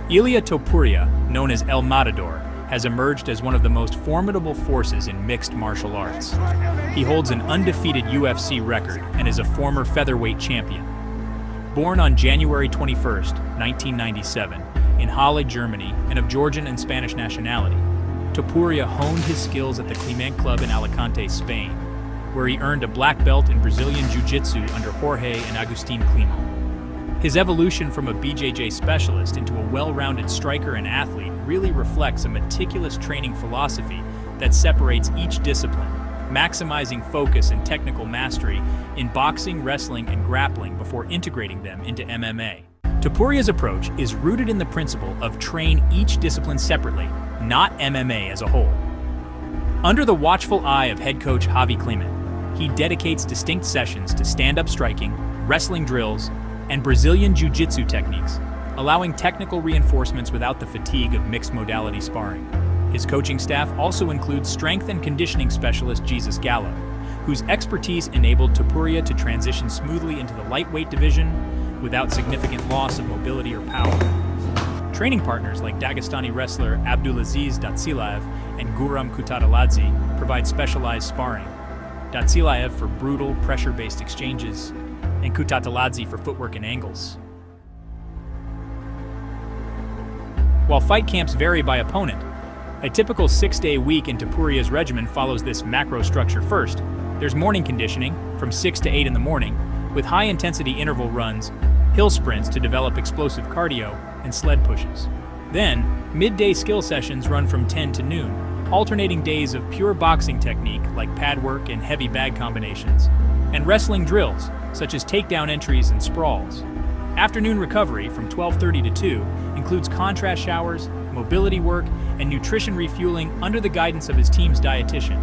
Ilia Topuria, known as El Matador, has emerged as one of the most formidable forces in mixed martial arts. He holds an undefeated UFC record and is a former featherweight champion. Born on January 21, 1997, in Halle, Germany, and of Georgian and Spanish nationality, Topuria honed his skills at the Climent Club in Alicante, Spain, where he earned a black belt in Brazilian jiu-jitsu under Jorge and Agustín Climent. His evolution from a BJJ specialist into a well-rounded striker and athlete really reflects a meticulous training philosophy that separates each discipline, maximizing focus and technical mastery in boxing, wrestling, and grappling before integrating them into MMA. Topuria's approach is rooted in the principle of train each discipline separately, not MMA as a whole. Under the watchful eye of head coach Javi Climent, he dedicates distinct sessions to stand-up striking, wrestling drills, and Brazilian jiu-jitsu techniques, allowing technical reinforcements without the fatigue of mixed-modality sparring. His coaching staff also includes strength and conditioning specialist Jesús Gallo, whose expertise enabled Topuria to transition smoothly into the lightweight division without significant loss of mobility or power. Training partners like Dagestani wrestler Abdulaziz Datsilaev and Guram Kutateladze provide specialized sparring. Datsilaev for brutal, pressure-based exchanges, and Kutateladze for footwork and angles. While fight camps vary by opponent, a typical 6-day week in Topuria's regimen follows this macro structure. First, there's morning conditioning from 6 to 8 in the morning, with high-intensity interval runs, hill sprints to develop explosive cardio, and sled pushes. Then, midday skill sessions run from 10 to noon, alternating days of pure boxing technique like pad work and heavy bag combinations, and wrestling drills such as takedown entries and sprawls. Afternoon recovery from 12:30 to 2 includes contrast showers, mobility work, and nutrition refueling under the guidance of his team's dietitian.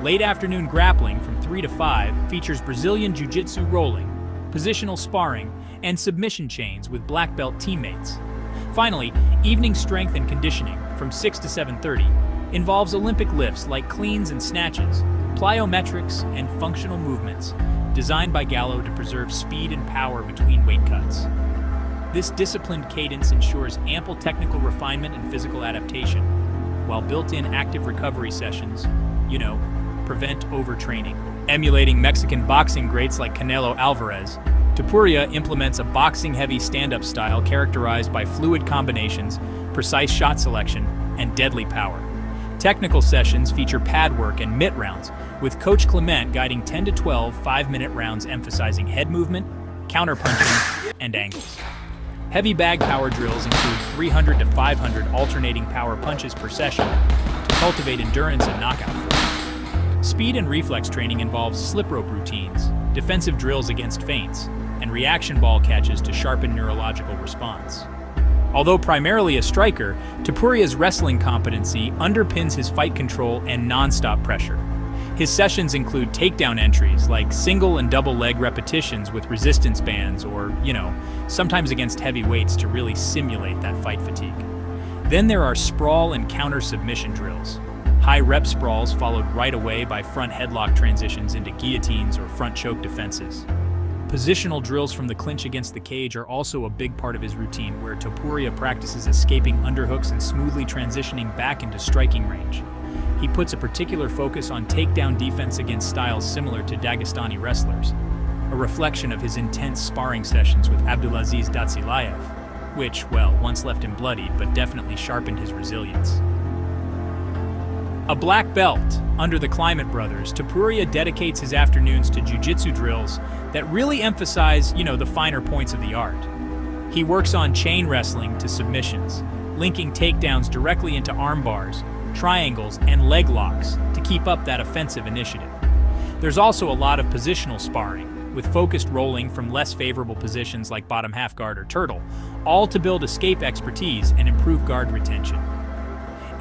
Late afternoon grappling from 3 to 5 features Brazilian jiu-jitsu rolling, positional sparring, and submission chains with black belt teammates. Finally, evening strength and conditioning from 6 to 7:30 involves Olympic lifts like cleans and snatches, plyometrics, and functional movements, designed by Gallo to preserve speed and power between weight cuts. This disciplined cadence ensures ample technical refinement and physical adaptation, while built-in active recovery sessions, prevent overtraining. Emulating Mexican boxing greats like Canelo Alvarez, Topuria implements a boxing-heavy stand-up style characterized by fluid combinations, precise shot selection, and deadly power. Technical sessions feature pad work and mitt rounds, with Coach Climent guiding 10 to 12 5-minute rounds emphasizing head movement, counter-punching, and angles. Heavy bag power drills include 300 to 500 alternating power punches per session to cultivate endurance and knockout force. Speed and reflex training involves slip rope routines, defensive drills against feints, and reaction ball catches to sharpen neurological response. Although primarily a striker, Topuria's wrestling competency underpins his fight control and non-stop pressure. His sessions include takedown entries like single and double leg repetitions with resistance bands or, sometimes against heavy weights to really simulate that fight fatigue. Then there are sprawl and counter submission drills. High rep sprawls followed right away by front headlock transitions into guillotines or front choke defenses. Positional drills from the clinch against the cage are also a big part of his routine, where Topuria practices escaping underhooks and smoothly transitioning back into striking range. He puts a particular focus on takedown defense against styles similar to Dagestani wrestlers, a reflection of his intense sparring sessions with Abdulaziz Datsilaev, which, once left him bloodied but definitely sharpened his resilience. A black belt under the Climent brothers, Topuria dedicates his afternoons to jiu-jitsu drills that really emphasize, the finer points of the art. He works on chain wrestling to submissions, linking takedowns directly into arm bars, triangles, and leg locks to keep up that offensive initiative. There's also a lot of positional sparring, with focused rolling from less favorable positions like bottom half guard or turtle, all to build escape expertise and improve guard retention.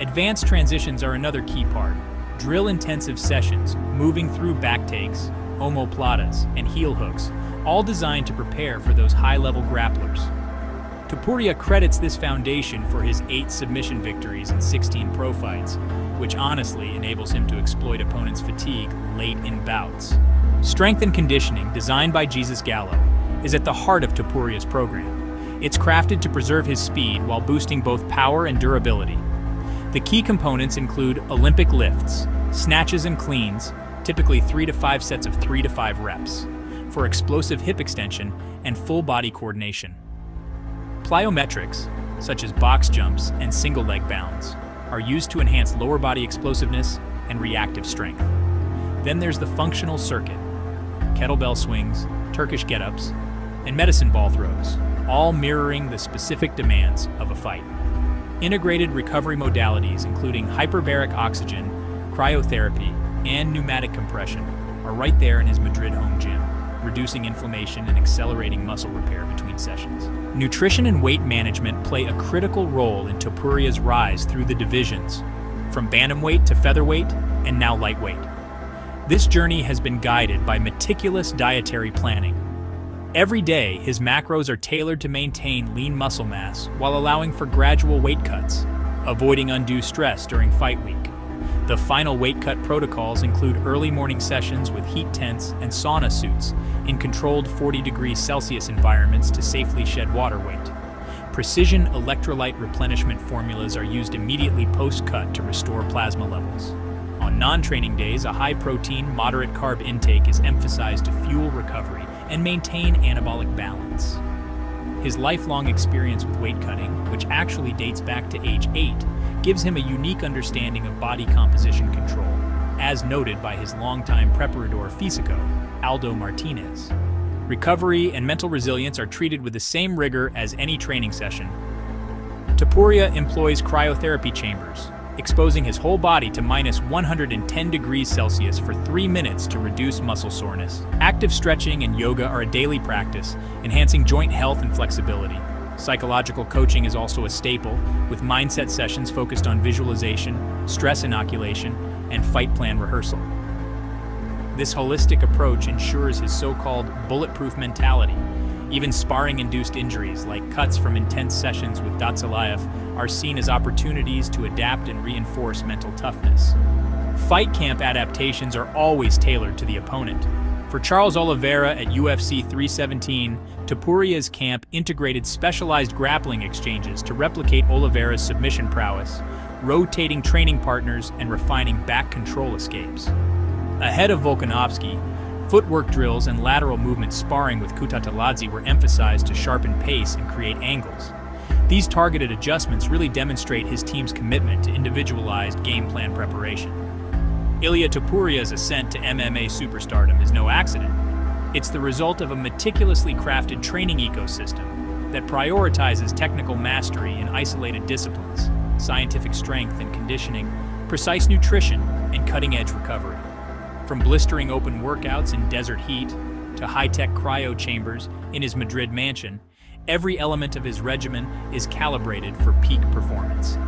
Advanced transitions are another key part. Drill-intensive sessions, moving through back takes, omoplatas, and heel hooks, all designed to prepare for those high-level grapplers. Topuria credits this foundation for his 8 submission victories and 16 pro fights, which honestly enables him to exploit opponents' fatigue late in bouts. Strength and conditioning, designed by Jesús Gallo, is at the heart of Topuria's program. It's crafted to preserve his speed while boosting both power and durability. The key components include Olympic lifts, snatches and cleans, typically 3 to 5 sets of 3 to 5 reps, for explosive hip extension and full body coordination. Plyometrics, such as box jumps and single leg bounds, are used to enhance lower body explosiveness and reactive strength. Then there's the functional circuit, kettlebell swings, Turkish get-ups, and medicine ball throws, all mirroring the specific demands of a fight. Integrated recovery modalities including hyperbaric oxygen, cryotherapy, and pneumatic compression are right there in his Madrid home gym, reducing inflammation and accelerating muscle repair between sessions. Nutrition and weight management play a critical role in Topuria's rise through the divisions, from bantamweight to featherweight and now lightweight. This journey has been guided by meticulous dietary planning. Every day, his macros are tailored to maintain lean muscle mass while allowing for gradual weight cuts, avoiding undue stress during fight week. The final weight cut protocols include early morning sessions with heat tents and sauna suits in controlled 40°C environments to safely shed water weight. Precision electrolyte replenishment formulas are used immediately post-cut to restore plasma levels. On non-training days, a high-protein, moderate-carb intake is emphasized to fuel recovery and maintain anabolic balance. His lifelong experience with weight cutting, which actually dates back to age 8, gives him a unique understanding of body composition control, as noted by his longtime preparador físico, Aldo Martinez. Recovery and mental resilience are treated with the same rigor as any training session. Topuria employs cryotherapy chambers, exposing his whole body to -110°C for 3 minutes to reduce muscle soreness. Active stretching and yoga are a daily practice, enhancing joint health and flexibility. Psychological coaching is also a staple, with mindset sessions focused on visualization, stress inoculation, and fight plan rehearsal. This holistic approach ensures his so-called bulletproof mentality. Even sparring-induced injuries, like cuts from intense sessions with Datsilaev, are seen as opportunities to adapt and reinforce mental toughness. Fight camp adaptations are always tailored to the opponent. For Charles Oliveira at UFC 317, Topuria's camp integrated specialized grappling exchanges to replicate Oliveira's submission prowess, rotating training partners and refining back control escapes. Ahead of Volkanovski, footwork drills and lateral movement sparring with Kutateladze were emphasized to sharpen pace and create angles. These targeted adjustments really demonstrate his team's commitment to individualized game plan preparation. Ilia Topuria's ascent to MMA superstardom is no accident. It's the result of a meticulously crafted training ecosystem that prioritizes technical mastery in isolated disciplines, scientific strength and conditioning, precise nutrition, and cutting-edge recovery. From blistering open workouts in desert heat to high-tech cryo chambers in his Madrid mansion, every element of his regimen is calibrated for peak performance.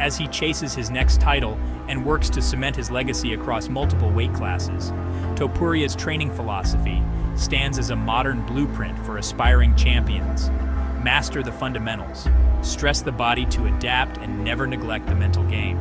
As he chases his next title and works to cement his legacy across multiple weight classes, Topuria's training philosophy stands as a modern blueprint for aspiring champions. Master the fundamentals, stress the body to adapt, and never neglect the mental game.